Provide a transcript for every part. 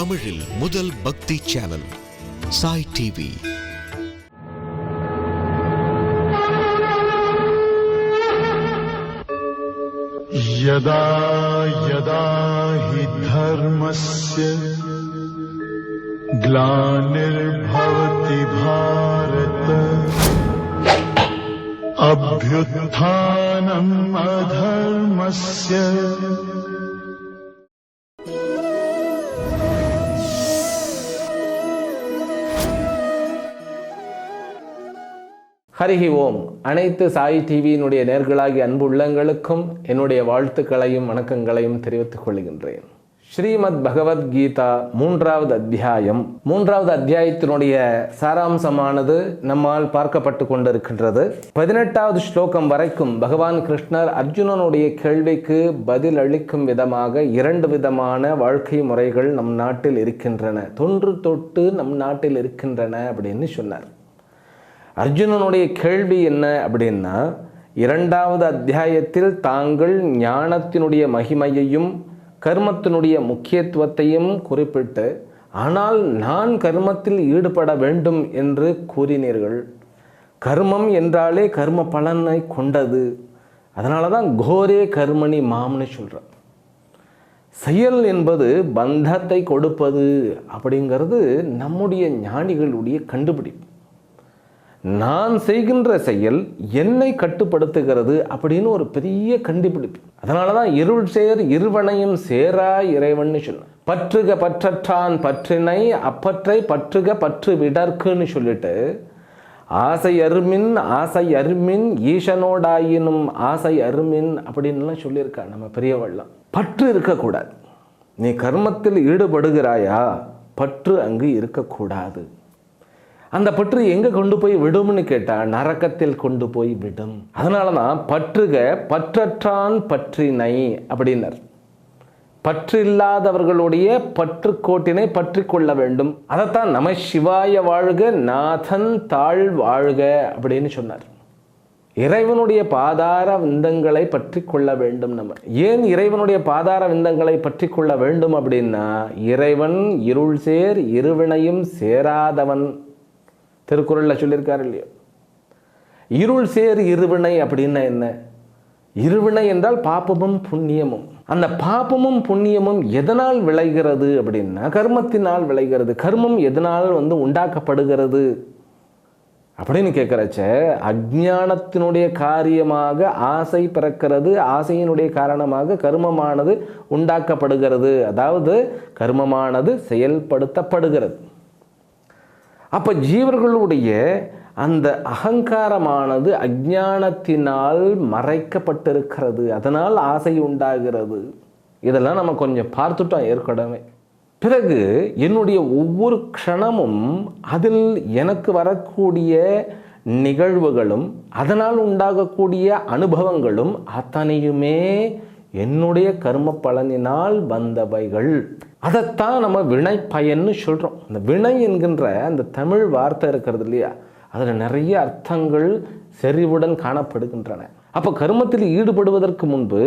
தமிழில் முதல் பக்தி சேனல் சாய் டிவி. यदा यदा हि धर्मस्य ग्लानिर्भवति भारत अभ्युत्थानम् अधर्मस्य ஹரிஹி ஓம். அனைத்து சாய் டிவியினுடைய நேர்களாகி அன்பு உள்ளங்களுக்கும் என்னுடைய வாழ்த்துக்களையும் வணக்கங்களையும் தெரிவித்துக் கொள்கின்றேன். ஸ்ரீமத் பகவத்கீதா 3வது அத்தியாயம். 3வது அத்தியாயத்தினுடைய சாராம்சமானது நம்மால் பார்க்கப்பட்டு கொண்டிருக்கின்றது. 18வது ஸ்லோகம் வரைக்கும் பகவான் கிருஷ்ணர் அர்ஜுனனுடைய கேள்விக்கு பதில் அளிக்கும் விதமாக 2 விதமான வாழ்க்கை முறைகள் நம் நாட்டில் இருக்கின்றன, தொன்று தொட்டு நம் நாட்டில் இருக்கின்றன அப்படின்னு சொன்னார். அர்ஜுனனுடைய கேள்வி என்ன அப்படின்னா, 2வது அத்தியாயத்தில் தாங்கள் ஞானத்தினுடைய மகிமையையும் கர்மத்தினுடைய முக்கியத்துவத்தையும் குறிப்பிட்டு, ஆனால் நான் கர்மத்தில் ஈடுபட வேண்டும் என்று கூறினீர்கள். கர்மம் என்றாலே கர்ம பலனை கொண்டது, அதனால தான் கோரே கர்மணி மாம்னு சொல்கிறேன். செயல் என்பது பந்தத்தை கொடுப்பது அப்படிங்கிறது நம்முடைய ஞானிகளுடைய கண்டுபிடிப்பு. நான் செய்கின்ற செயல் என்னை கட்டுப்படுத்துகிறது அப்படின்னு ஒரு பெரிய கண்டுபிடிப்பு. அதனால தான் இருள் சேர் இருவனையும் சேரா இறைவன் சொன்ன. பற்றுக பற்றற்றான் பற்றினை அப்பற்றை பற்றுக பற்று விடற்குன்னு சொல்லிட்டு, ஆசை அருமின் ஆசை அருமின் ஈசனோடாயினும் ஆசை அருமின் அப்படின்லாம் சொல்லியிருக்கான் நம்ம பெரியவள்லாம். பற்று இருக்கக்கூடாது. நீ கர்மத்தில் ஈடுபடுகிறாயா, பற்று அங்கு இருக்கக்கூடாது. அந்த பற்று எங்கே கொண்டு போய் விடும்னு கேட்டால் நரக்கத்தில் கொண்டு போய் விடும். அதனால தான் பற்றுக பற்றற்றான் பற்றினை அப்படின்னர். பற்றில்லாதவர்களுடைய பற்று கோட்டினை பற்றி கொள்ள வேண்டும். அதைத்தான் நம சிவாய வாழ்க நாதன் தாழ் வாழ்க அப்படின்னு சொன்னார். இறைவனுடைய பாதார விந்தங்களை பற்றி கொள்ள வேண்டும். நம்ம ஏன் இறைவனுடைய பாதார விந்தங்களை பற்றி கொள்ள வேண்டும் அப்படின்னா, இறைவன் இருள் சேர் இருவினையும் சேராதவன் திருக்குறளில் சொல்லியிருக்காரு இல்லையோ. இருள் சேர் இருவினை அப்படின்னா என்ன? இருவினை என்றால் பாப்பமும் புண்ணியமும். அந்த பாப்பமும் புண்ணியமும் எதனால் விளைகிறது அப்படின்னா கர்மத்தினால் விளைகிறது. கர்மம் எதனால் உண்டாக்கப்படுகிறது அப்படின்னு கேட்குறச்ச, அஞ்ஞானத்தினுடைய காரியமாக ஆசை பிறக்கிறது, ஆசையினுடைய காரணமாக கர்மமானது உண்டாக்கப்படுகிறது, அதாவது கர்மமானது செயல்படுத்தப்படுகிறது. அப்போ ஜீவர்களுடைய அந்த அகங்காரமானது அஞ்ஞானத்தினால் மறைக்கப்பட்டிருக்கிறது, அதனால் ஆசை உண்டாகிறது. இதெல்லாம் நம்ம கொஞ்சம் பார்த்துட்டோம் ஏற்கனவே. பிறகு என்னுடைய ஒவ்வொரு க்ஷணமும் அதில் எனக்கு வரக்கூடிய நிகழ்வுகளும் அதனால் உண்டாகக்கூடிய அனுபவங்களும் அத்தனையுமே என்னுடைய கர்ம பலனினால் வந்தவைகள். அதைத்தான் நம்ம வினை பயன்னு சொல்கிறோம். அந்த வினை என்கின்ற அந்த தமிழ் வார்த்தை இருக்கிறது இல்லையா, அதில் நிறைய அர்த்தங்கள் செறிவுடன் காணப்படுகின்றன. அப்போ கர்மத்தில் ஈடுபடுவதற்கு முன்பு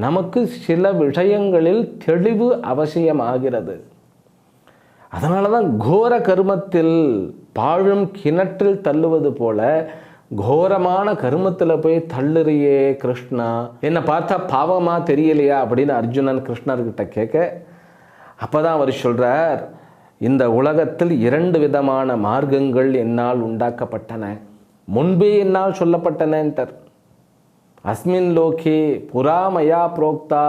நமக்கு சில விஷயங்களில் தெளிவு அவசியமாகிறது. அதனால தான் கோர கர்மத்தில் பாழும் கிணற்றில் தள்ளுவது போல கோரமான கர்மத்தில் போய் தள்ளுறியே கிருஷ்ணா, என்னை பார்த்தா பாவமாக தெரியலையா அப்படின்னு அர்ஜுனன் கிருஷ்ணர்கிட்ட கேட்க, அப்போ தான் அவர் சொல்கிறார், இந்த உலகத்தில் 2 விதமான மார்க்கங்கள் என்னால் உண்டாக்கப்பட்டன, முன்பே என்னால் சொல்லப்பட்டனன்ட்டார். அஸ்மின் லோகே புராமயா புரோக்தா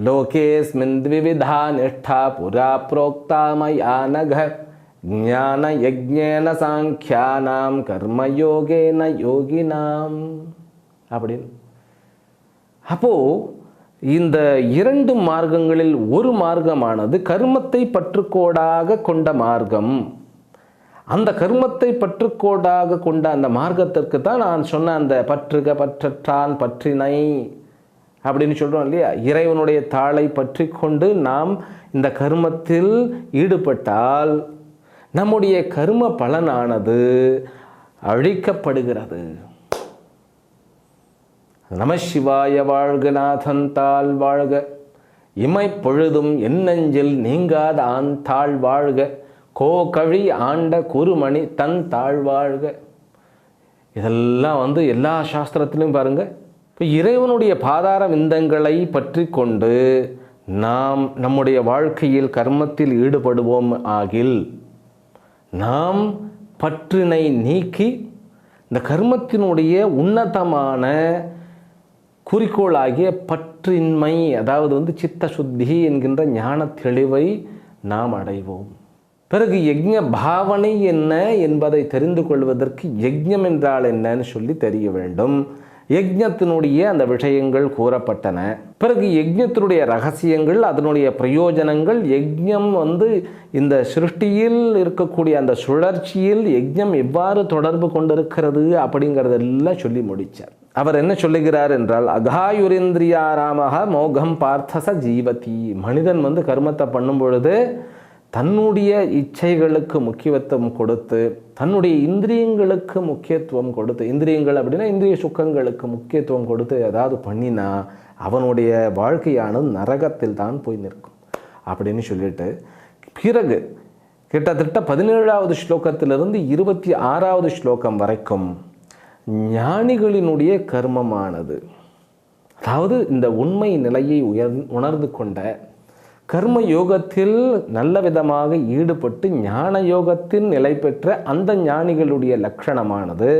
லோகேஸ்மின் த்விவிதா நிஷ்டா புரா புரோக்தா மயா நக ஞான யஜ்ஞேன சாங்கியானாம் கர்மயோகேன யோகினாம் அப்படின்னு. அப்போது இந்த 2 மார்க்கங்களில் ஒரு மார்க்கமானது கர்மத்தை பற்றுக்கோடாக கொண்ட மார்க்கம். அந்த கர்மத்தை பற்றுக்கோடாக கொண்ட அந்த மார்க்கத்திற்கு தான் நான் சொன்ன அந்த பற்றுக பற்றற்றான் பற்றினை அப்படின்னு சொல்கிறோம் இல்லையா. இறைவனுடைய தாளை பற்றி கொண்டு நாம் இந்த கர்மத்தில் ஈடுபட்டால் நம்முடைய கர்ம பலனானது அழிக்கப்படுகிறது. நம சிவாய வாழ்க நாதன் தாள் வாழ்க. இமைப்பொழுதும் என்னெஞ்சில் நீங்காத ஆண் தாழ்வாழ்க, கோகழி ஆண்ட குருமணி தன் தாழ்வாழ்க. இதெல்லாம் எல்லா சாஸ்திரத்திலையும் பாருங்கள். இப்போ இறைவனுடைய பாதார விந்தங்களை பற்றி கொண்டு நாம் நம்முடைய வாழ்க்கையில் கர்மத்தில் ஈடுபடுவோம் ஆகில் நாம் பற்றினை நீக்கி இந்த கர்மத்தினுடைய உன்னதமான குறிக்கோளாகிய பற்றின்மை, அதாவது சித்த சுத்தி என்கின்ற ஞான தெளிவை நாம் அடைவோம். பிறகு யஜ்ஞ பாவனை என்ன என்பதை தெரிந்து கொள்வதற்கு யஜ்ஞம் என்றால் என்னன்னு சொல்லி தெரிய வேண்டும். யஜ்ஞத்தினுடைய அந்த விஷயங்கள் கூறப்பட்டன. பிறகு யஜ்ஞத்தினுடைய ரகசியங்கள், அதனுடைய பிரயோஜனங்கள், யஜ்ஞம் இந்த சிருஷ்டியில் இருக்கக்கூடிய அந்த சுழற்சியில் யஜ்ஞம் எவ்வாறு தொடர்பு கொண்டிருக்கிறது அப்படிங்கிறதெல்லாம் சொல்லி முடித்தார். அவர் என்ன சொல்லுகிறார் என்றால், அகாயுரேந்திரியாராமக மோகம் பார்த்தச ஜீவதி. மனிதன் கர்மத்தை பண்ணும் பொழுது தன்னுடைய இச்சைகளுக்கு முக்கியத்துவம் கொடுத்து, தன்னுடைய இந்திரியங்களுக்கு முக்கியத்துவம் கொடுத்து, இந்திரியங்கள் அப்படின்னா இந்திரிய சுக்கங்களுக்கு முக்கியத்துவம் கொடுத்து ஏதாவது பண்ணினா அவனுடைய வாழ்க்கையானது நரகத்தில் தான் போய் நிற்கும் அப்படின்னு சொல்லிட்டு, பிறகு கிட்டத்தட்ட 17வது ஸ்லோகத்திலிருந்து 26வது ஸ்லோகம் வரைக்கும் ஞானிகளினுடைய கர்மமானது, அதாவது இந்த உண்மை நிலையை உணர்ந்து கொண்ட கர்ம யோகத்தில் நல்ல விதமாக ஈடுபட்டு ஞான யோகத்தில் நிலை பெற்ற அந்த ஞானிகளுடைய லட்சணமானது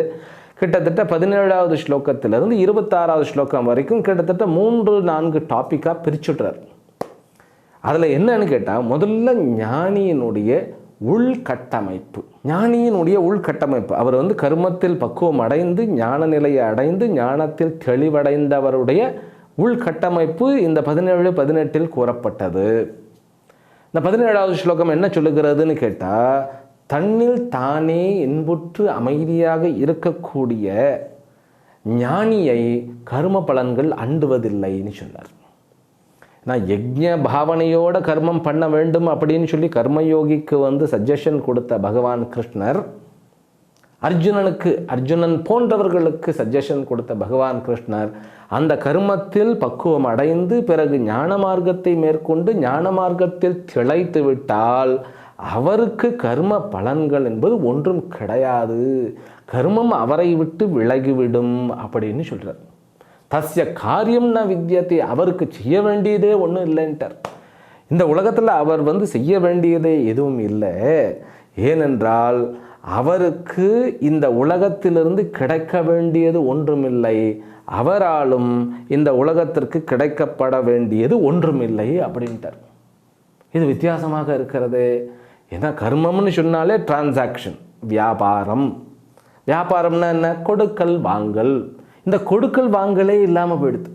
கிட்டத்தட்ட 17வது ஸ்லோகத்திலிருந்து 26வது ஸ்லோகம் வரைக்கும் கிட்டத்தட்ட 3-4 டாப்பிக்காக பிரிச்சுடுறார். அதில் என்னன்னு கேட்டால், முதல்ல ஞானியினுடைய உள்கட்டமைப்பு. ஞானியினுடைய உள்கட்டமைப்பு, அவர் கர்மத்தில் பக்குவம் அடைந்து ஞான நிலையை அடைந்து ஞானத்தில் தெளிவடைந்தவருடைய உள்கட்டமைப்பு இந்த 17-18 கூறப்பட்டது. இந்த 17வது ஸ்லோகம் என்ன சொல்லுகிறதுன்னு கேட்டால், தன்னில் தானே இன்புற்று அமைதியாக இருக்கக்கூடிய ஞானியை கர்ம பலன்கள் அண்டுவதில்லைன்னு சொன்னார். நான் யஜ்ஞ பாவனையோட கர்மம் பண்ண வேண்டும் அப்படின்னு சொல்லி கர்மயோகிக்கு சஜஷன் கொடுத்த பகவான் கிருஷ்ணர், அர்ஜுனன் போன்றவர்களுக்கு சஜஷன் கொடுத்த பகவான் கிருஷ்ணர் அந்த கர்மத்தில் பக்குவம் அடைந்து பிறகு ஞான மார்க்கத்தை மேற்கொண்டு ஞான மார்க்கத்தில் திளைத்து விட்டால் அவருக்கு கர்ம பலன்கள் என்பது ஒன்றும் கிடையாது, கர்மம் அவரை விட்டு விலகிவிடும் அப்படின்னு சொல்கிறார். தஸ்ய காரியம் ந வித்யத்தை, அவருக்கு செய்ய வேண்டியதே ஒன்றும் இல்லைன்ட்டார். இந்த உலகத்தில் அவர் செய்ய வேண்டியதே எதுவும் இல்லை. ஏனென்றால் அவருக்கு இந்த உலகத்திலிருந்து கிடைக்க வேண்டியது ஒன்றுமில்லை, அவராலும் இந்த உலகத்திற்கு கிடைக்கப்பட வேண்டியது ஒன்றுமில்லை அப்படின்ட்டார். இது வித்தியாசமாக இருக்கிறது. ஏன்னா கர்மம்னு சொன்னாலே டிரான்சாக்ஷன், வியாபாரம். வியாபாரம்னா என்ன? கொடுக்கல் வாங்கல். இந்த கொடுக்கல் வாங்கலே இல்லாமல் போயிடுது.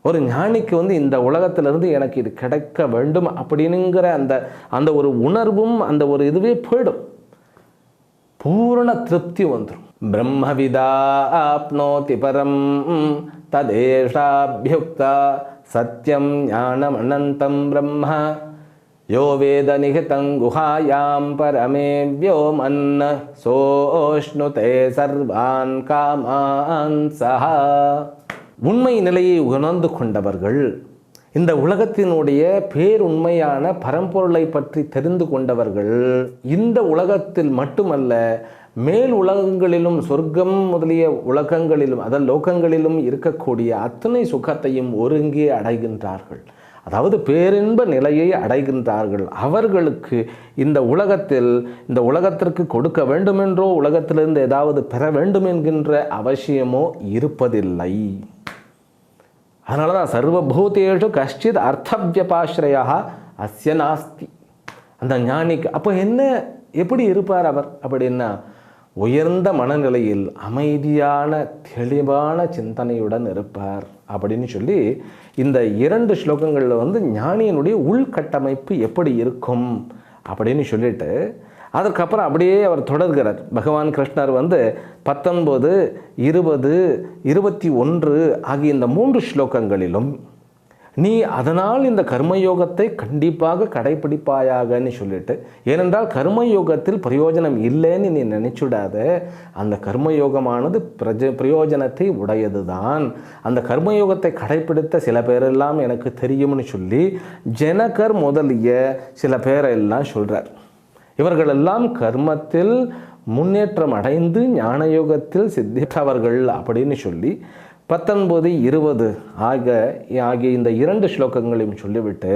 ஒரு ஞானிக்கு இந்த உலகத்திலிருந்து எனக்கு இது கிடைக்க வேண்டும் அப்படின்னுங்கிற அந்த ஒரு உணர்வும் அந்த ஒரு இதுவே போயிடும். பூரண திருப்தி வந்துடும். பிரம்மவிதா ஆப்னோதி பரம் ததேஷாப்யுக்தா சத்யம் ஞானம் அனந்தம் பிரம்ம யோ வேத நிகிதம் குஹாயாம் பரமே வ்யோமன்ன சோஷ்ணுதே சர்வான் காமான் சஹா. உண்மை நிலையை உணர்ந்து கொண்டவர்கள், இந்த உலகத்தினுடைய பேருண்மையான பரம்பொருளை பற்றி தெரிந்து கொண்டவர்கள், இந்த உலகத்தில் மட்டுமல்ல மேல் உலகங்களிலும் சொர்க்கம் முதலிய உலகங்களிலும் லோகங்களிலும் இருக்கக்கூடிய அத்தனை சுகத்தையும் ஒருங்கே அடைகின்றார்கள். அதாவது பேரின்ப நிலையை அடைகின்றார்கள். அவர்களுக்கு இந்த உலகத்திற்கு கொடுக்க வேண்டுமென்றோ உலகத்திலிருந்து ஏதாவது பெற வேண்டும் என்கின்ற அவசியமோ இருப்பதில்லை. அதனால தான் சர்வபூதேஷு கஷ்டித் அர்த்தவியபாஸ்ரயா அஸ்ய நாஸ்தி. அந்த ஞானிக்கு அப்போ எப்படி இருப்பார் அவர் அப்படின்னா, உயர்ந்த மனநிலையில் அமைதியான தெளிவான சிந்தனையுடன் இருப்பார் அப்படின்னு சொல்லி இந்த 2 ஸ்லோகங்களில் ஞானியினுடைய உள்கட்டமைப்பு எப்படி இருக்கும் அப்படின்னு சொல்லிட்டு அதற்கப்புறம் அப்படியே அவர் தொடர்கிறார். பகவான் கிருஷ்ணர் 19, 20, 21 ஆகிய இந்த 3 ஸ்லோகங்களிலும் நீ அதனால் இந்த கர்மயோகத்தை கண்டிப்பாக கடைப்பிடிப்பாயாகன்னு சொல்லிட்டு, ஏனென்றால் கர்மயோகத்தில் பிரயோஜனம் இல்லைன்னு நீ நினைச்சுடாத. அந்த கர்மயோகமானது பிரயோஜனத்தை உடையது தான். அந்த கர்மயோகத்தை கடைப்பிடித்த சில பேரெல்லாம் எனக்கு தெரியும்னு சொல்லி ஜனகர் முதலிய சில பேரெல்லாம் சொல்கிறார். இவர்களெல்லாம் கர்மத்தில் முன்னேற்றம் அடைந்து ஞானயோகத்தில் சித்தித்தவர்கள் அப்படின்னு சொல்லி 19, 20 ஆகிய இந்த 2 ஸ்லோகங்களையும் சொல்லிவிட்டு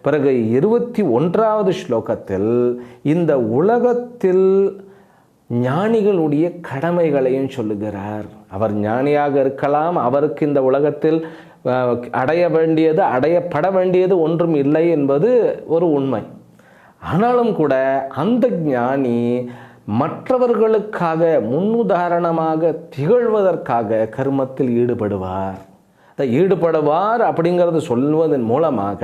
பிறகு 21வது ஸ்லோகத்தில் இந்த உலகத்தில் ஞானிகளுடைய கடமைகளையும் சொல்லுகிறார். அவர் ஞானியாக இருக்கலாம், அவருக்கு இந்த உலகத்தில் அடையப்பட வேண்டியது ஒன்றும் இல்லை என்பது ஒரு உண்மை. ஆனாலும் கூட அந்த ஞானி மற்றவர்களுக்காக முன்னுதாரணமாக திகழ்வதற்காக கர்மத்தில் ஈடுபடுவார். அப்படிங்கிறது சொல்வதன் மூலமாக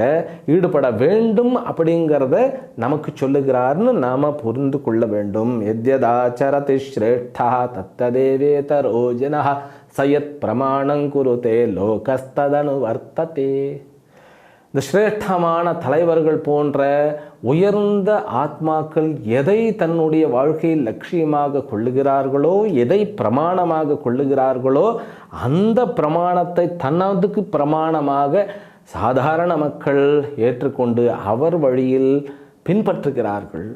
ஈடுபட வேண்டும் அப்படிங்கிறத நமக்கு சொல்லுகிறார்னு நாம் புரிந்து கொள்ள வேண்டும். எத்யதாச்சரதி ஸ்ரேஷ்டா தத்ததேவேதரோ ஜனஹ சயத் பிரமாணம் குருதே லோகஸ்ததனு வர்த்ததே. இந்த சிரேஷ்டமான தலைவர்கள் போன்ற உயர்ந்த ஆத்மாக்கள் எதை தன்னுடைய வாழ்க்கையில் லட்சியமாக கொள்ளுகிறார்களோ, எதை பிரமாணமாக கொள்ளுகிறார்களோ, அந்த பிரமாணத்தை தன்னதுக்கு பிரமாணமாக சாதாரண மக்கள் ஏற்றுக்கொண்டு அவர் வழியில் பின்பற்றுகிறார்கள்.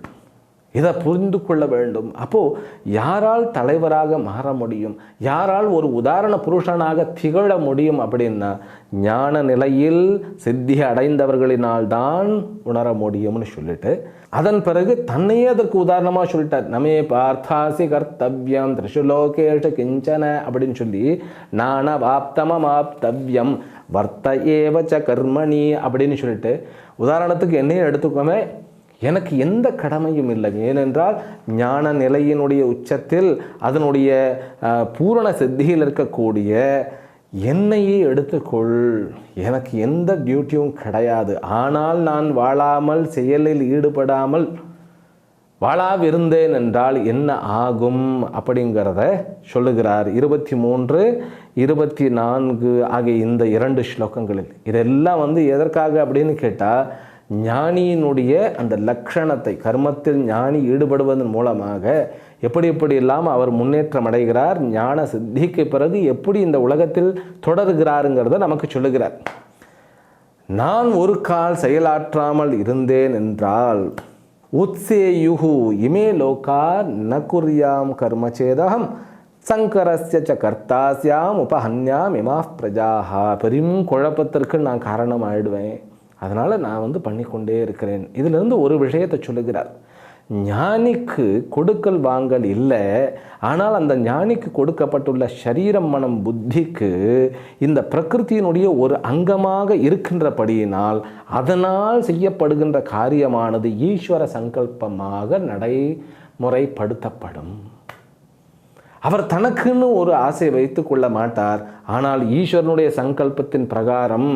இதை புரிந்து கொள்ள வேண்டும். அப்போது யாரால் தலைவராக மாற முடியும், யாரால் ஒரு உதாரண புருஷனாக திகழ முடியும் அப்படின்னா ஞான நிலையில் சித்தி அடைந்தவர்களினால்தான் உணர முடியும்னு சொல்லிட்டு அதன் பிறகு தன்னையே அதற்கு உதாரணமாக சொல்லிட்டார். நமே பார்த்தாசி கர்த்தவ்யம் திரிசுலோகேஷு கிஞ்சன அப்படின்னு சொல்லி நானவாப்தமமாப்தவ்யம் வர்த்த ஏவச்ச கர்மணி அப்படின்னு சொல்லிட்டு உதாரணத்துக்கு என்னையே எடுத்துக்கோமே, எனக்கு எந்த கடமையும் இல்லை. ஏனென்றால் ஞான நிலையினுடைய உச்சத்தில் அதனுடைய பூரண சித்தியில் இருக்கக்கூடிய என்னையே எடுத்துக்கொள், எனக்கு எந்த டியூட்டியும் கிடையாது. ஆனால் நான் வாழாமல் செயலில் ஈடுபடாமல் வாழாவிருந்தேன் என்றால் என்ன ஆகும் அப்படிங்கிறத சொல்லுகிறார். 23, 24 ஆகிய இந்த 2 ஸ்லோகங்களில். இதெல்லாம் எதற்காக அப்படின்னு கேட்டால், ஞானியினுடைய அந்த லட்சணத்தை, கர்மத்தில் ஞானி ஈடுபடுவதன் மூலமாக எப்படியெல்லாம் அவர் முன்னேற்றம் அடைகிறார், ஞான சித்திக்கு பிறகு எப்படி இந்த உலகத்தில் தொடர்கிறாருங்கிறத நமக்கு சொல்லுகிறார். நான் ஒரு கால் செயலாற்றாமல் இருந்தேன் என்றால் உத்சேயுஹு இமே லோகா ந குர்யாம் கர்மச்சேதகம் சங்கரஸ்ய ச கர்த்தாஸ்யாம் உபஹன்யாம் இமா பிரஜாஹா. பெரும் குழப்பத்திற்கு நான் காரணம் ஆயிடுவேன், அதனால் நான் பண்ணிக்கொண்டே இருக்கிறேன். இதிலிருந்து ஒரு விஷயத்தை சொல்லுகிறார். ஞானிக்கு கொடுக்கல் வாங்கல் இல்லை, ஆனால் அந்த ஞானிக்கு கொடுக்கப்பட்டுள்ள சரீரம் மனம் புத்திக்கு இந்த பிரகிருத்தியினுடைய ஒரு அங்கமாக இருக்கின்றபடியினால் அதனால் செய்யப்படுகின்ற காரியமானது ஈஸ்வர சங்கல்பமாக நடைமுறைப்படுத்தப்படும். அவர் தனக்குன்னு ஒரு ஆசை வைத்து கொள்ள மாட்டார். ஆனால் ஈஸ்வரனுடைய சங்கல்பத்தின் பிரகாரம்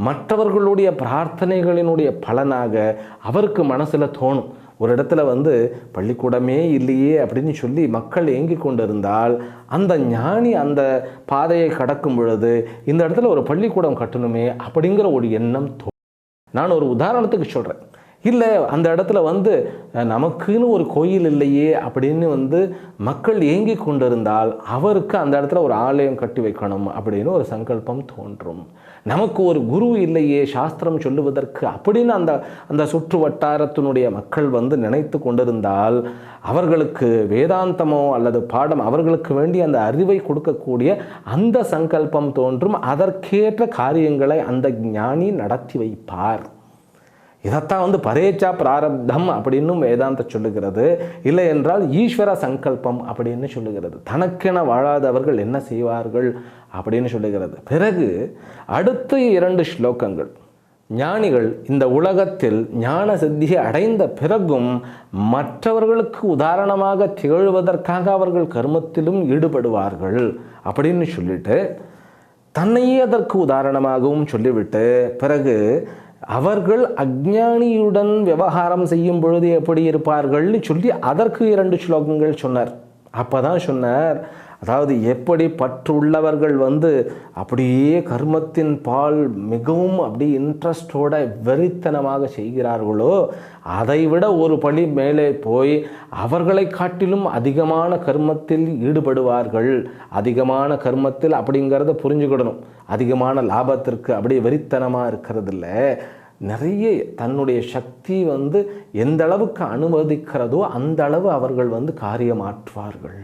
மற்றவர்களுடைய பிரார்த்தனைகளினுடைய பலனாக அவருக்கு மனசில் தோணும். ஒரு இடத்துல பள்ளிக்கூடமே இல்லையே அப்படின்னு சொல்லி மக்கள் ஏங்கி கொண்டு இருந்தால் அந்த ஞானி அந்த பாதையை கடக்கும் பொழுது இந்த இடத்துல ஒரு பள்ளிக்கூடம் கட்டணுமே அப்படிங்கிற ஒரு எண்ணம் தோணும். நான் ஒரு உதாரணத்துக்கு சொல்கிறேன். இல்லை, அந்த இடத்துல நமக்குன்னு ஒரு கோயில் இல்லையே அப்படின்னு மக்கள் ஏங்கி கொண்டிருந்தால் அவருக்கு அந்த இடத்துல ஒரு ஆலயம் கட்டி வைக்கணும் அப்படின்னு ஒரு சங்கல்பம் தோன்றும். நமக்கு ஒரு குரு இல்லையே சாஸ்திரம் சொல்லுவதற்கு அப்படின்னு அந்த சுற்று வட்டாரத்தினுடைய மக்கள் நினைத்து கொண்டிருந்தால் அவர்களுக்கு வேதாந்தமோ அல்லது பாடம் அவர்களுக்கு வேண்டிய அந்த அறிவை கொடுக்கக்கூடிய அந்த சங்கல்பம் தோன்றும். அதற்கேற்ற காரியங்களை அந்த ஞானி நடத்தி வைப்பார். இதைத்தான் பரேச்சா பிராரப்தம் அப்படின்னும் வேதாந்த சொல்லுகிறது. இல்லை என்றால் ஈஸ்வர சங்கல்பம் அப்படின்னு சொல்லுகிறது. தனக்கென வாழாதவர்கள் என்ன செய்வார்கள் அப்படின்னு சொல்லுகிறது. பிறகு அடுத்த 2 ஸ்லோகங்கள், ஞானிகள் இந்த உலகத்தில் ஞான சித்தியை அடைந்த பிறகும் மற்றவர்களுக்கு உதாரணமாக திகழ்வதற்காக அவர்கள் கர்மத்திலும் ஈடுபடுவார்கள் அப்படின்னு சொல்லிட்டு தன்னையே அதற்கு உதாரணமாகவும் சொல்லிவிட்டு பிறகு அவர்கள் அஞ்ஞானியுடன் விவகாரம் செய்யும் பொழுது எப்படி இருப்பார்கள்னு சொல்லி அதற்கு 2 ஸ்லோகங்கள் சொன்னார். அப்போ தான் சொன்னார், அதாவது எப்படி பற்றுள்ளவர்கள் அப்படியே கர்மத்தின் பால் மிகவும் அப்படியே இன்ட்ரெஸ்டோட வெறித்தனமாக செய்கிறார்களோ அதைவிட ஒரு படி மேலே போய் அவர்களை காட்டிலும் அதிகமான கர்மத்தில் ஈடுபடுவார்கள். அதிகமான கர்மத்தில் அப்படிங்கிறத புரிஞ்சுக்கிடணும். அதிகமான லாபத்திற்கு அப்படியே வெறித்தனமாக இருக்கிறதில்ல, நிறைய தன்னுடைய சக்தி எந்த அளவுக்கு அனுமதிக்கிறதோ அந்த அளவு அவர்கள் காரியமாற்றுவார்கள்.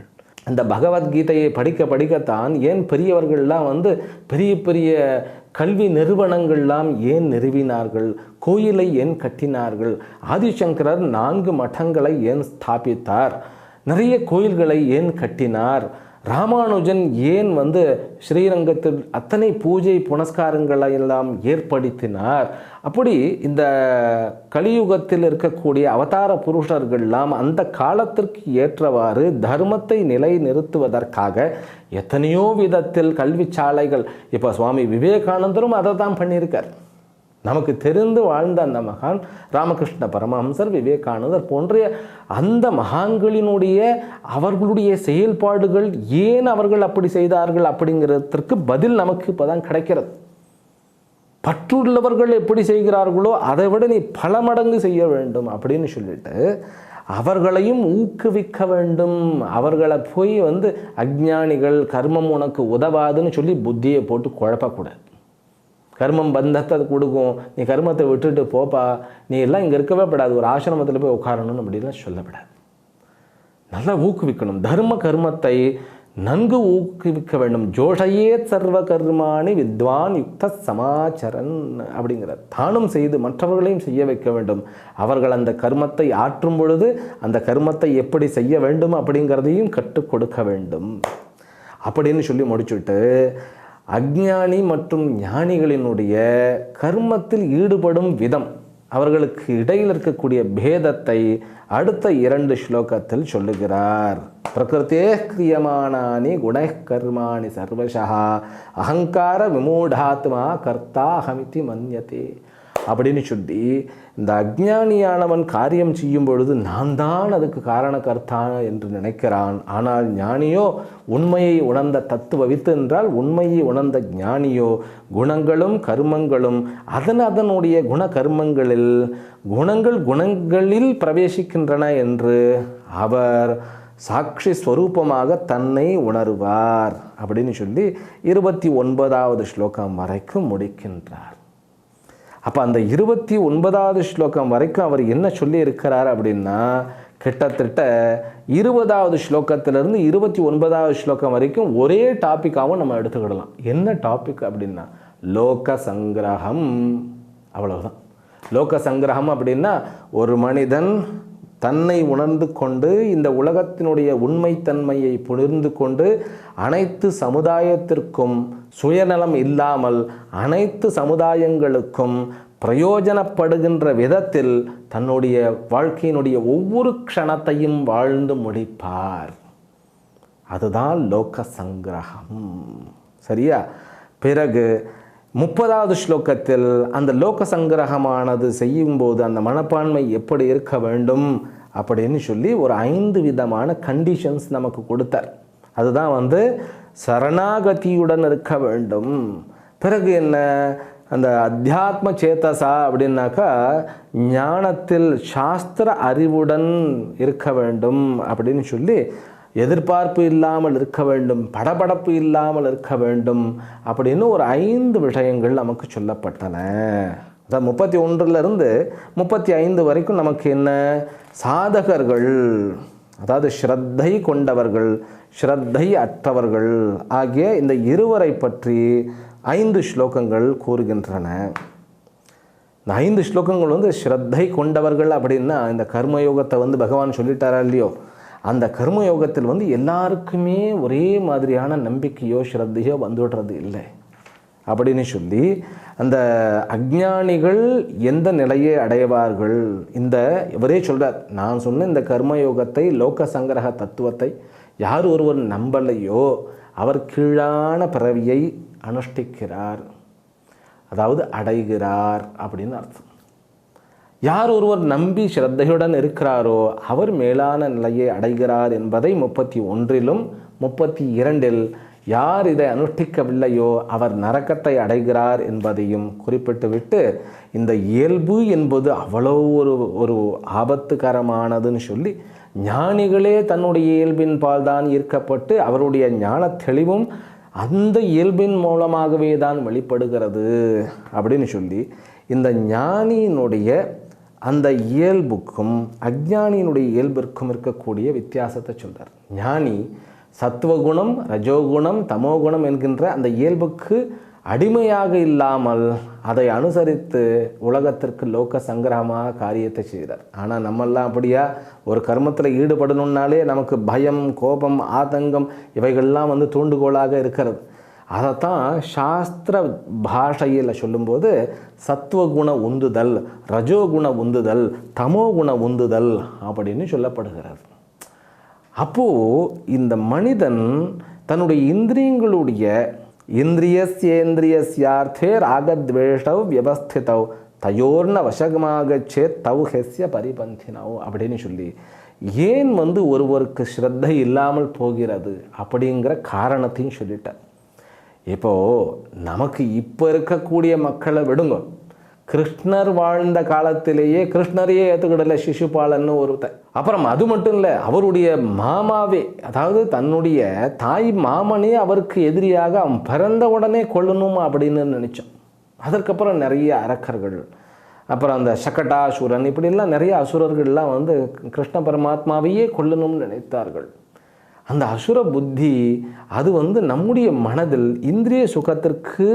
அந்த பகவத்கீதையை படிக்க படிக்கத்தான் ஏன் பெரியவர்கள்லாம் பெரிய பெரிய கல்வி நிறுவனங்கள்லாம் ஏன் நிறுவினார்கள், கோயிலை ஏன் கட்டினார்கள், ஆதிசங்கரர் 4 மடங்களை ஏன் ஸ்தாபித்தார், நிறைய கோயில்களை ஏன் கட்டினார், ராமானுஜன் ஏன் ஸ்ரீரங்கத்தில் அத்தனை பூஜை புனஸ்காரங்களை எல்லாம் ஏற்படுத்தினார். அப்படி இந்த கலியுகத்தில் இருக்கக்கூடிய அவதார புருஷர்கள்லாம் அந்த காலத்திற்கு ஏற்றவாறு தர்மத்தை நிலைநிறுத்துவதற்காக எத்தனையோ விதத்தில் கல்வி சாலைகள், இப்போ சுவாமி விவேகானந்தரும் அதை தான் பண்ணியிருக்கார். நமக்கு தெரிந்து வாழ்ந்த அந்த மகான் ராமகிருஷ்ண பரமஹம்சர், விவேகானந்தர் போன்ற அந்த மகான்களினுடைய அவர்களுடைய செயல்பாடுகள் ஏன் அவர்கள் அப்படி செய்தார்கள் அப்படிங்கிறதுக்கு பதில் நமக்கு இப்போ தான் கிடைக்கிறது. பற்றுள்ளவர்கள் எப்படி செய்கிறார்களோ அதை விட நீ பல மடங்கு செய்ய வேண்டும் அப்படின்னு சொல்லிட்டு அவர்களையும் ஊக்குவிக்க வேண்டும். அவர்களை போய் அஞ்ஞானிகள் கர்மம் உனக்கு உதவாதுன்னு சொல்லி புத்தியை போட்டு குழப்பக்கூடாது. கர்மம் பந்தத்தை கொடுக்கும், நீ கர்மத்தை விட்டுட்டு போப்பா, நீ எல்லாம் இங்கே இருக்கவே படாது, ஒரு ஆசிரமத்தில் போய் உட்காரணும் அப்படின்லாம் சொல்லப்படாது. நல்லா ஊக்குவிக்கணும். தர்ம கர்மத்தை நன்கு ஊக்குவிக்க வேண்டும். ஜோஷையே சர்வ கர்மாணி வித்வான் யுக்த சமாச்சரன் அப்படிங்கிற தானும் செய்து மற்றவர்களையும் செய்ய வைக்க வேண்டும். அவர்கள் அந்த கர்மத்தை ஆற்றும் பொழுது அந்த கர்மத்தை எப்படி செய்ய வேண்டும் அப்படிங்கிறதையும் கற்றுக் கொடுக்க வேண்டும் அப்படின்னு சொல்லி முடிச்சுட்டு, அஞ்ஞானி மற்றும் ஞானிகளினுடைய கர்மத்தில் ஈடுபடும் விதம், அவர்களுக்கு இடையில் இருக்கக்கூடிய பேதத்தை அடுத்த 2 ஸ்லோகத்தில் சொல்லுகிறார். பிரகிருத்தே கிரியமானானி குணை கர்மாணி சர்வசா அகங்கார விமூடாத்மா கர்த்தா அகமிதி மன்யதே அப்படின்னு சொல்லி, இந்த அஞ்ஞானியானவன் காரியம் செய்யும் பொழுது நான் தான் அதுக்கு காரணக்கர்த்தா என்று நினைக்கிறான். ஆனால் ஞானியோ உண்மையை உணர்ந்த தத்துவவித்து என்றால் உண்மையை உணர்ந்த ஞானியோ குணங்களும் கர்மங்களும் அதனுடைய குண கர்மங்களில் குணங்களில் பிரவேசிக்கின்றன என்று அவர் சாட்சி ஸ்வரூபமாக தன்னை உணர்வார் அப்படின்னு சொல்லி 29வது ஸ்லோகம் வரைக்கும் முடிக்கின்றார். அப்போ அந்த 29வது ஸ்லோகம் வரைக்கும் அவர் என்ன சொல்லி இருக்கிறார் அப்படின்னா, கிட்டத்தட்ட 20வது ஸ்லோகத்திலிருந்து 29வது ஸ்லோகம் வரைக்கும் ஒரே டாப்பிக்காகவும் நம்ம எடுத்துக்கிடலாம். என்ன டாபிக் அப்படின்னா லோக சங்கிரகம், அவ்வளவுதான். லோக சங்கிரகம் அப்படின்னா ஒரு மனிதன் தன்னை உணர்ந்து கொண்டு இந்த உலகத்தினுடைய உண்மைத்தன்மையை புரிந்து கொண்டு அனைத்து சமுதாயத்திற்கும் சுயநலம் இல்லாமல் அனைத்து சமுதாயங்களுக்கும் பிரயோஜனப்படுகின்ற விதத்தில் தன்னுடைய வாழ்க்கையினுடைய ஒவ்வொரு க்ஷணத்தையும் வாழ்ந்து முடிப்பார். அதுதான் லோக சங்கிரகம். சரியா? பிறகு 30வது ஸ்லோகத்தில் அந்த லோக சங்கிரகமானது செய்யும்போது அந்த மனப்பான்மை எப்படி இருக்க வேண்டும் அப்படின்னு சொல்லி ஒரு 5 விதமான கண்டிஷன்ஸ் நமக்கு கொடுத்தார். அதுதான் சரணாகதியுடன் இருக்க வேண்டும். பிறகு என்ன, அந்த அத்தியாத்ம சேத்தசா அப்படின்னாக்கா ஞானத்தில் சாஸ்திர அறிவுடன் இருக்க வேண்டும் அப்படின்னு சொல்லி, எதிர்பார்ப்பு இல்லாமல் இருக்க வேண்டும், படபடப்பு இல்லாமல் இருக்க வேண்டும் அப்படின்னு ஒரு 5 விஷயங்கள் நமக்கு சொல்லப்பட்டன. அதாவது 31லிருந்து 35 வரைக்கும் நமக்கு என்ன, சாதகர்கள், அதாவது ஸ்ரத்தை கொண்டவர்கள், ஸ்ரத்தை அற்றவர்கள் ஆகிய இந்த இருவரை பற்றி 5 ஸ்லோகங்கள் கூறுகின்றன. இந்த 5 ஸ்லோகங்கள் ஸ்ரத்தை கொண்டவர்கள் அப்படின்னா, இந்த கர்மயோகத்தை பகவான் சொல்லிட்டாரா இல்லையோ, அந்த கர்மயோகத்தில் எல்லாருக்குமே ஒரே மாதிரியான நம்பிக்கையோ ஸ்ரத்தையோ வந்துடுறது இல்லை அப்படின்னு சொல்லி, அந்த அஞ்ஞானிகள் எந்த நிலையை அடைவார்கள், இந்த இவரே சொல்கிறார், நான் சொன்ன இந்த கர்மயோகத்தை லோக சங்கிரக தத்துவத்தை யார் ஒருவர் நம்பலையோ அவர் கீழான பிறவியை அனுஷ்டிக்கிறார், அதாவது அடைகிறார் அப்படின்னு அர்த்தம். யார் ஒருவர் நம்பி ஸ்ரத்தையுடன் இருக்கிறாரோ அவர் மேலான நிலையை அடைகிறார் என்பதை 31லும் 32 யார் இதை அனுஷ்டிக்கவில்லையோ அவர் நரகத்தை அடைகிறார் என்பதையும் குறிப்பிட்டுவிட்டு, இந்த இயல்பு என்பது அவ்வளோ ஒரு ஆபத்துகரமானதுன்னு சொல்லி, ஞானிகளே தன்னுடைய இயல்பின் பால் தான் ஈர்க்கப்பட்டு அவருடைய ஞான தெளிவும் அந்த இயல்பின் மூலமாகவே தான் வெளிப்படுகிறது அப்படின்னு சொல்லி, இந்த ஞானியினுடைய அந்த இயல்புக்கும் அஞ்ஞானியினுடைய இயல்பிற்கும் இருக்கக்கூடிய வித்தியாசத்தை சொல்கிறார். ஞானி சத்துவகுணம், ரஜோகுணம், தமோகுணம் என்கின்ற அந்த இயல்புக்கு அடிமையாக இல்லாமல் அதை அனுசரித்து உலகத்திற்கு லோக சங்கிரகமாக காரியத்தை செய்கிறார். ஆனால் நம்மெல்லாம் அப்படியா, ஒரு கர்மத்தில் ஈடுபடணுன்னாலே நமக்கு பயம், கோபம், ஆதங்கம் இவைகள்லாம் தூண்டுகோலாக இருக்கிறது. அதைத்தான் சாஸ்திர பாஷையில் சொல்லும்போது சத்துவகுண உந்துதல், ரஜோகுண உந்துதல், தமோகுண உந்துதல் அப்படின்னு சொல்லப்படுகிறது. அப்போது இந்த மனிதன் தன்னுடைய இந்திரியங்களுடைய இந்திரியஸ்யேந்திரியஸ்யார்த்தே ராகத்வேஷவ் வியவஸ்திதவ் தயோர்ன வசகமாக சேத் தவ் ஹெஸ்ய பரிபந்தினவ் அப்படின்னு சொல்லி, ஏன் ஒருவருக்கு ஸ்ரத்தை இல்லாமல் போகிறது அப்படிங்கிற காரணத்தையும் சொல்லிட்டார். இப்போது நமக்கு இப்போ இருக்கக்கூடிய மக்களை விடுங்க, கிருஷ்ணர் வாழ்ந்த காலத்திலேயே கிருஷ்ணரையே ஏற்றுக்கிடலை சிசுபாலன்னு ஒருத்தன். அப்புறம் அது மட்டும் இல்லை, அவருடைய மாமாவே, அதாவது தன்னுடைய தாய் மாமனே அவருக்கு எதிரியாக அவன் பிறந்த உடனே கொல்லணும் அப்படின்னு நினச்சோம். அதற்கப்புறம் நிறைய அரக்கர்கள், அப்புறம் அந்த சகடாசுரன், இப்படிலாம் நிறைய அசுரர்கள்லாம் கிருஷ்ண பரமாத்மாவையே கொல்லணும்னு நினைத்தார்கள். அந்த அசுர புத்தி அது நம்முடைய மனதில் இந்திரிய சுகத்திற்கு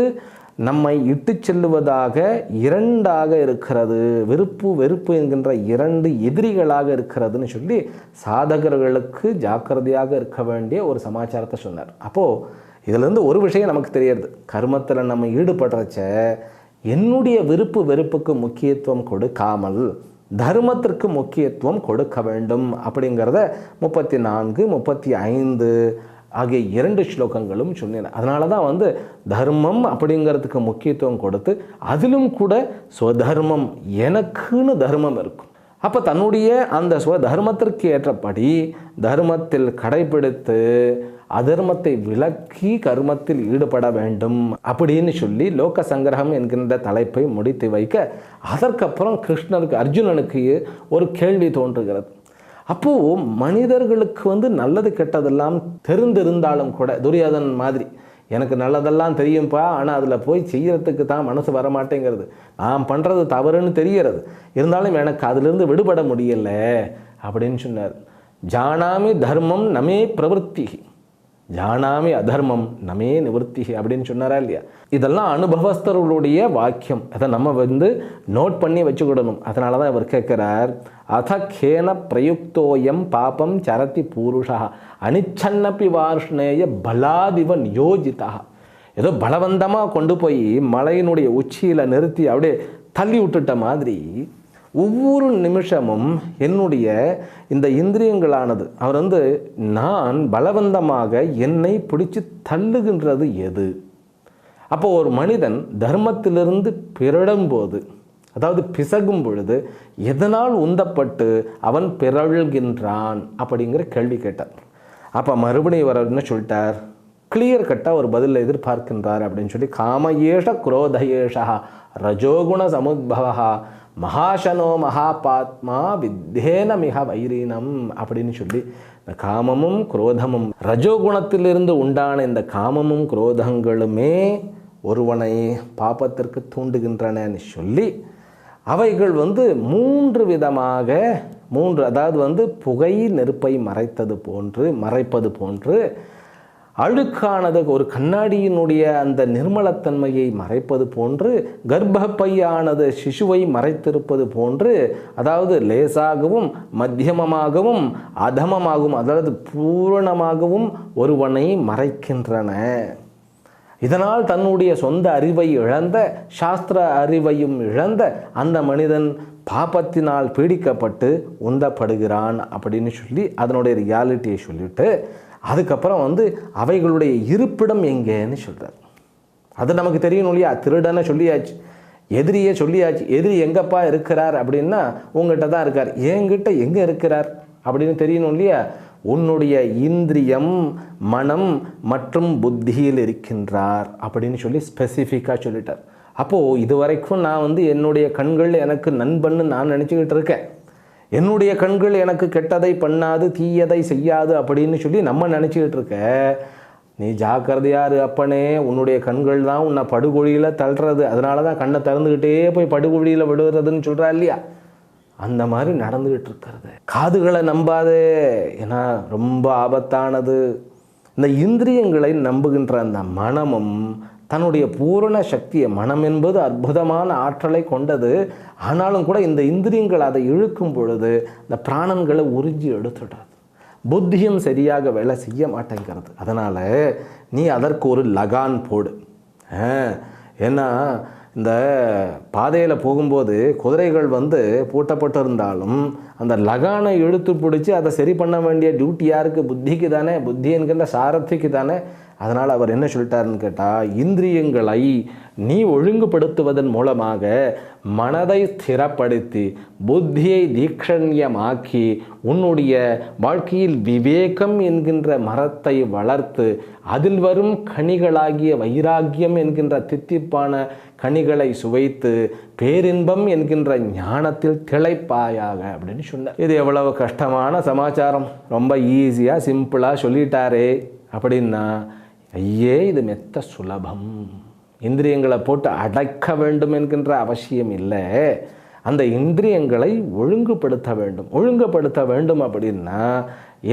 நம்மை இட்டு செல்லுவதாக இரண்டாக இருக்கிறது, விருப்பு வெறுப்பு என்கின்ற இரண்டு எதிரிகளாக இருக்கிறதுன்னு சொல்லி சாதகர்களுக்கு ஜாக்கிரதையாக இருக்க வேண்டிய ஒரு சமாச்சாரத்தை சொன்னார். அப்போது இதிலேருந்து ஒரு விஷயம் நமக்கு தெரியுது, கர்மத்தில் நம்ம ஈடுபடுறச்ச என்னுடைய விருப்பு வெறுப்புக்கு முக்கியத்துவம் கொடுக்காமல் தர்மத்திற்கு முக்கியத்துவம் கொடுக்க வேண்டும் அப்படிங்கிறத 34, 35 ஆகிய 2 ஸ்லோகங்களும் சொன்னேன். அதனால தான் தர்மம் அப்படிங்கிறதுக்கு முக்கியத்துவம் கொடுத்து அதிலும் கூட ஸ்வதர்மம், எனக்குன்னு தர்மம் இருக்கும். அப்போ தன்னுடைய அந்த ஸ்வதர்மத்திற்கு ஏற்றபடி தர்மத்தில் கடைபிடித்து அதர்மத்தை விலக்கி கர்மத்தில் ஈடுபட வேண்டும் அப்படின்னு சொல்லி லோக சங்கிரகம் என்கின்ற தலைப்பை முடித்து வைக்க, அதற்கப்புறம் கிருஷ்ணருக்கு, அர்ஜுனனுக்கு ஒரு கேள்வி தோன்றுகிறது. அப்போது மனிதர்களுக்கு நல்லது கெட்டதெல்லாம் தெரிந்திருந்தாலும் கூட, துரியோதனன் மாதிரி எனக்கு நல்லதெல்லாம் தெரியும்ப்பா, ஆனால் அதில் போய் செய்யறதுக்கு தான் மனசு வரமாட்டேங்கிறது, நான் பண்ணுறது தவறுன்னு தெரிகிறது, இருந்தாலும் எனக்கு அதிலிருந்து விடுபட முடியல அப்படின்னு சொன்னார். ஜானாமி தர்மம் நமே பிரவருத்தி, ஜானாமி அதர்மம் நமே நிவர்த்தி அப்படின்னு சொன்னாரா இல்லையா? இதெல்லாம் அனுபவஸ்தர்களுடைய வாக்கியம். அதை நம்ம நோட் பண்ணி வச்சுக்கிடணும். அதனால தான் இவர் கேட்குறார், அத கேன பிரயுக்தோயம் பாபம் சரதி பூருஷா அனிச்சன்னப்பி வார்ஷ்ணேய பலாதிவ நியோஜிதா. ஏதோ பலவந்தமாக கொண்டு போய் மலையினுடைய உச்சியில் நிறுத்தி அப்படியே தள்ளி விட்டுட்ட மாதிரி ஒவ்வொரு நிமிஷமும் என்னுடைய இந்த இந்திரியங்களானது அவர் நான் பலவந்தமாக என்னை பிடிச்சு தள்ளுகின்றது எது? அப்போ ஒரு மனிதன் தர்மத்திலிருந்து பிறழும்போது, அதாவது பிசகும் பொழுது எதனால் உந்தப்பட்டு அவன் பிறழ்கின்றான் அப்படிங்கிற கேள்வி கேட்டார். அப்போ மறுபடியும் வர என்ன சொல்லிட்டார், கிளியர் கட்டாக ஒரு பதில் எதிர்பார்க்கின்றார் அப்படின்னு சொல்லி, காமயேஷ குரோதயேஷா ரஜோகுண சமுத்பவா மகாசனோ மகாபாத்மா வித்தேன மிக வைரீனம் அப்படின்னு சொல்லி, இந்த காமமும் குரோதமும் ரஜோகுணத்திலிருந்து உண்டான இந்த காமமும் குரோதங்களுமே ஒருவனை பாபத்திற்கு தூண்டுகின்றனன்னு சொல்லி, அவைகள் 3 விதமாக, அதாவது புகை நெருப்பை மறைப்பது போன்று, அழுக்கானது ஒரு கண்ணாடியினுடைய அந்த நிர்மலத்தன்மையை மறைப்பது போன்று, கர்ப்பப்பையானது சிசுவை மறைத்திருப்பது போன்று, அதாவது லேசாகவும் மத்தியமமாகவும் அதமமாகவும், அதாவது பூரணமாகவும் ஒருவனை மறைக்கின்றன. இதனால் தன்னுடைய சொந்த அறிவை இழந்த, சாஸ்திர அறிவையும் இழந்த அந்த மனிதன் பாபத்தினால் பீடிக்கப்பட்டு உந்தப்படுகிறான் அப்படின்னு சொல்லி அதனுடைய ரியாலிட்டியை சொல்லிட்டு, அதுக்கப்புறம் அவைகளுடைய இருப்பிடம் எங்கேன்னு சொல்கிறார். அது நமக்கு தெரியணும் இல்லையா? திருடனை சொல்லியாச்சு, எதிரியை சொல்லியாச்சு. எதிரி எங்கப்பா இருக்கிறார் அப்படின்னா உங்ககிட்ட தான் இருக்கார். என்கிட்ட எங்கே இருக்கிறார் அப்படின்னு தெரியணும் இல்லையா? உன்னுடைய இந்திரியம், மனம் மற்றும் புத்தியில் இருக்கின்றார் அப்படின்னு சொல்லி ஸ்பெசிஃபிக்காக சொல்லிட்டார். அப்போது இது வரைக்கும் நான் என்னுடைய கண்கள் எனக்கு நண்பன்னு நான் நினச்சிக்கிட்டு இருக்கேன். என்னுடைய கண்கள் எனக்கு கெட்டதை பண்ணாது, தீயதை செய்யாது அப்படின்னு சொல்லி நம்ம நினச்சிக்கிட்டு இருக்க. நீ ஜாக்கிரதையாரு அப்பனே, உன்னுடைய கண்கள் தான் உன்னை படுகொழியில் தள்ளுறது. அதனால தான் கண்ணை திறந்துக்கிட்டே போய் படுகொழியில் விடுறதுன்னு சொல்கிறா இல்லையா? அந்த மாதிரி நடந்துக்கிட்டு இருக்கிறது. காதுகளை நம்பாதே, ஏன்னா ரொம்ப ஆபத்தானது. இந்த இந்திரியங்களை நம்புகின்ற அந்த மனமும் தன்னுடைய பூரண சக்தியை, மனம் என்பது அற்புதமான ஆற்றலை கொண்டது. ஆனாலும் கூட இந்த இந்திரியங்கள் அதை இழுக்கும் பொழுது இந்த பிராணன்களை உறிஞ்சி எடுத்துடுறது. புத்தியும் சரியாக வேலை செய்ய மாட்டேங்கிறது. அதனால் நீ அதற்கு ஒரு லகான் போடு. ஏன்னா இந்த பாதையில் போகும்போது குதிரைகள் பூட்டப்பட்டு இருந்தாலும் அந்த லகானை இழுத்து பிடிச்சி அதை சரி பண்ண வேண்டிய டியூட்டி யாருக்கு? புத்திக்கு தானே, புத்தி என்கின்ற சாரதிக்கு தானே. அதனால் அவர் என்ன சொல்லிட்டாருன்னு கேட்டால், இந்திரியங்களை நீ ஒழுங்குபடுத்துவதன் மூலமாக மனதை ஸ்திரப்படுத்தி புத்தியை தீக்ஷண்யமாக்கி உன்னுடைய வாழ்க்கையில் விவேகம் என்கின்ற மரத்தை வளர்த்து அதில் வரும் கனிகளாகிய வைராக்கியம் என்கின்ற தித்திப்பான கனிகளை சுவைத்து பேரின்பம் என்கின்ற ஞானத்தில் திளைப்பாயாக அப்படின்னு சொன்னார். இது எவ்வளவு கஷ்டமான சமாச்சாரம். ரொம்ப ஈஸியாக சிம்பிளாக சொல்லிட்டாரே அப்படின்னா, ஐயே இது மெத்த சுலபம். இந்திரியங்களை போட்டு அடக்க வேண்டும் என்கின்ற அவசியம் இல்லை. அந்த இந்திரியங்களை ஒழுங்குபடுத்த வேண்டும். ஒழுங்குபடுத்த வேண்டும் அப்படின்னா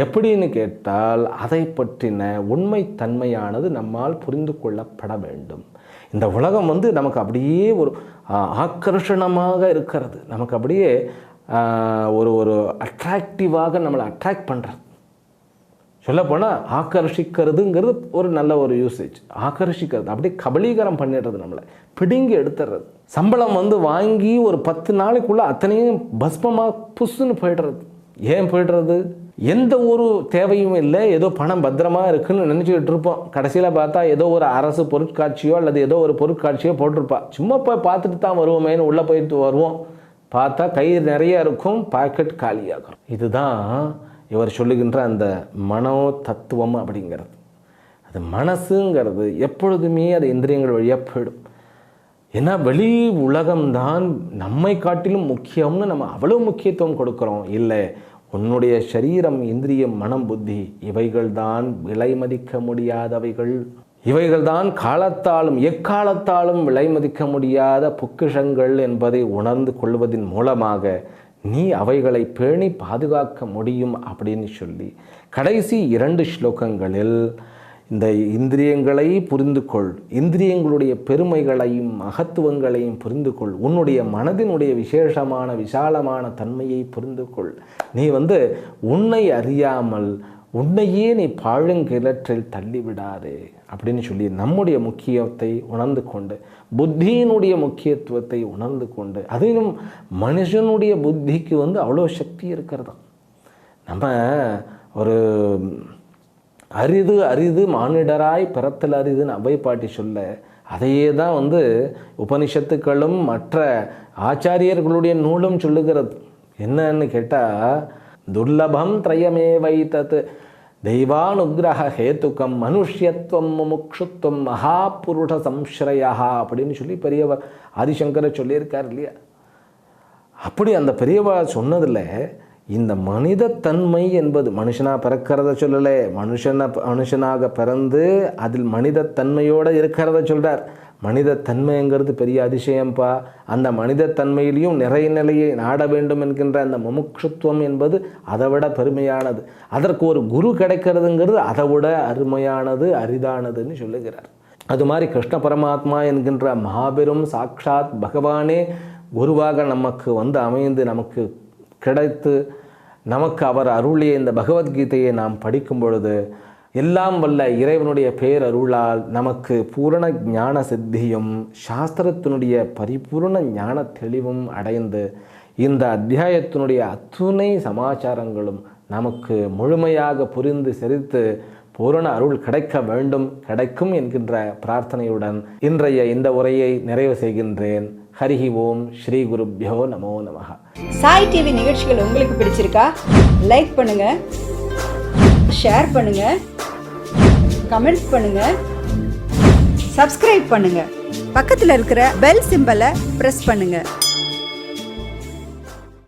எப்படின்னு கேட்டால், அதை பற்றின உண்மைத்தன்மையானது நம்மால் புரிந்து கொள்ளப்பட வேண்டும். இந்த உலகம் நமக்கு அப்படியே ஒரு ஆக்கர்ஷணமாக இருக்கிறது. நமக்கு அப்படியே ஒரு அட்ராக்டிவாக நம்மளை அட்ராக்ட் பண்ணுறது. சொல்லப்போனால் ஆக்கர்ஷிக்கிறதுங்கிறது ஒரு நல்ல ஒரு யூசேஜ். ஆக்கர்ஷிக்கிறது அப்படியே கபலீகரம் பண்ணிடுறது, நம்மளை பிடுங்கி எடுத்துடுறது. சம்பளம் வாங்கி ஒரு 10 நாளைக்குள்ளே அத்தனையும் பஸ்மமாக புஷ்ஷுன்னு போய்டுறது. ஏன் போய்டுறது? எந்த ஒரு தேவையும் இல்லை, ஏதோ பணம் பத்திரமா இருக்குன்னு நினச்சிக்கிட்டு இருப்போம். கடைசியில் பார்த்தா ஏதோ ஒரு அரசு பொருட்காட்சியோ அல்லது ஏதோ ஒரு பொருட்காட்சியோ போட்டிருப்பா. சும்மா போய் பார்த்துட்டு தான் வருவோமேன்னு உள்ளே போயிட்டு வருவோம். பார்த்தா கை நிறைய இருக்கும், பாக்கெட் காலியாகும். இதுதான் இவர் சொல்லுகின்ற அந்த மனோ தத்துவம் அப்படிங்கிறது. அது மனசுங்கிறது எப்பொழுதுமே அது இந்திரியங்கள் வழியாக போயிடும். ஏன்னா வெளி உலகம்தான் நம்மை காட்டிலும் முக்கியம்னு நம்ம அவ்வளோ முக்கியத்துவம் கொடுக்குறோம். இல்லை, உன்னுடைய சரீரம், இந்திரியம், மனம், புத்தி இவைகள் தான் விலை மதிக்க முடியாதவைகள். இவைகள் தான் காலத்தாலும் எக்காலத்தாலும் விலை மதிக்க முடியாத பொக்கிஷங்கள் என்பதை உணர்ந்து கொள்வதன் மூலமாக நீ அவைகளை பேணி பாதுகாக்க முடியும் அப்படின்னு சொல்லி கடைசி 2 ஸ்லோகங்களில் இந்த இந்திரியங்களை புரிந்து கொள், இந்திரியங்களுடைய பெருமைகளையும் மகத்துவங்களையும் புரிந்து கொள், உன்னுடைய மனதினுடைய விசேஷமான விசாலமான தன்மையை புரிந்து கொள். நீ உன்னை அறியாமல் உன்னையே நீ பாழுங்கிணற்றில் தள்ளிவிடாதே அப்படின்னு சொல்லி நம்முடைய முக்கியத்தை உணர்ந்து கொண்டு, புத்தியினுடைய முக்கியத்துவத்தை உணர்ந்து கொண்டு, அதிலும் மனுஷனுடைய புத்திக்கு அவ்வளோ சக்தி இருக்கிறதா. நம்ம ஒரு அரிது அரிது மானிடராய் பிறத்தல் அரிதுன்னு அவ்வை பாட்டி சொல்ல, அதையே தான் உபனிஷத்துக்களும் மற்ற ஆச்சாரியர்களுடைய நூலும் சொல்லுகிறது. என்னன்னு கேட்டால், துர்லபம் திரயமே வைத்தது தெய்வானுகிரக ஹேத்துக்கம் மனுஷ்யத்துவம் முமுக்ஷுத்துவம் மகாபுருஷ சம்ஸ்ரயா அப்படின்னு சொல்லி பெரியவர் ஆதிசங்கரை சொல்லியிருக்கார் இல்லையா? அப்படி அந்த பெரியவர் சொன்னதில் இந்த மனிதத்தன்மை என்பது மனுஷனாக பிறக்கிறத சொல்லலை, மனுஷனாக பிறந்து அதில் மனிதத்தன்மையோடு இருக்கிறத சொல்கிறார். மனிதத்தன்மைங்கிறது பெரிய அதிசயம்பா. அந்த மனிதத்தன்மையிலையும் நிறைநிலையை நாட வேண்டும் என்கின்ற அந்த முமுட்சுத்துவம் என்பது அதை விட பெருமையானது. அதற்கு ஒரு குரு கிடைக்கிறதுங்கிறது அதை விட அருமையானது, அரிதானதுன்னு சொல்லுகிறார். அது மாதிரி கிருஷ்ண பரமாத்மா என்கின்ற மாபெரும் சாக்ஷாத் பகவானே குருவாக நமக்கு அமைந்து நமக்கு கிடைத்து நமக்கு அவர் அருளிய இந்த பகவத்கீதையை நாம் படிக்கும் பொழுது எல்லாம் வல்ல இறைவனுடைய பேரருளால் நமக்கு பூரண ஞான சித்தியும் சாஸ்திரத்தினுடைய பரிபூர்ண ஞான தெளிவும் அடைந்து இந்த அத்தியாயத்தினுடைய அத்துணை சமாச்சாரங்களும் நமக்கு முழுமையாக புரிந்து செறித்து பூரண அருள் கிடைக்க வேண்டும், கிடைக்கும் என்கின்ற பிரார்த்தனையுடன் இன்றைய இந்த உரையை நிறைவு செய்கின்றேன். ஹரிஹி ஓம் ஸ்ரீ குருப்யோ நமோ நமஹ. சாய் டிவி நிகழ்ச்சிகள் உங்களுக்கு பிடிச்சிருக்கா? லைக் பண்ணுங்க, ஷேர் பண்ணுங்க, கமெண்ட்ஸ் பண்ணுங்க, சப்ஸ்கிரைப் பண்ணுங்க, பக்கத்துல இருக்கிற பெல் சிம்பலை பிரஸ் பண்ணுங்க.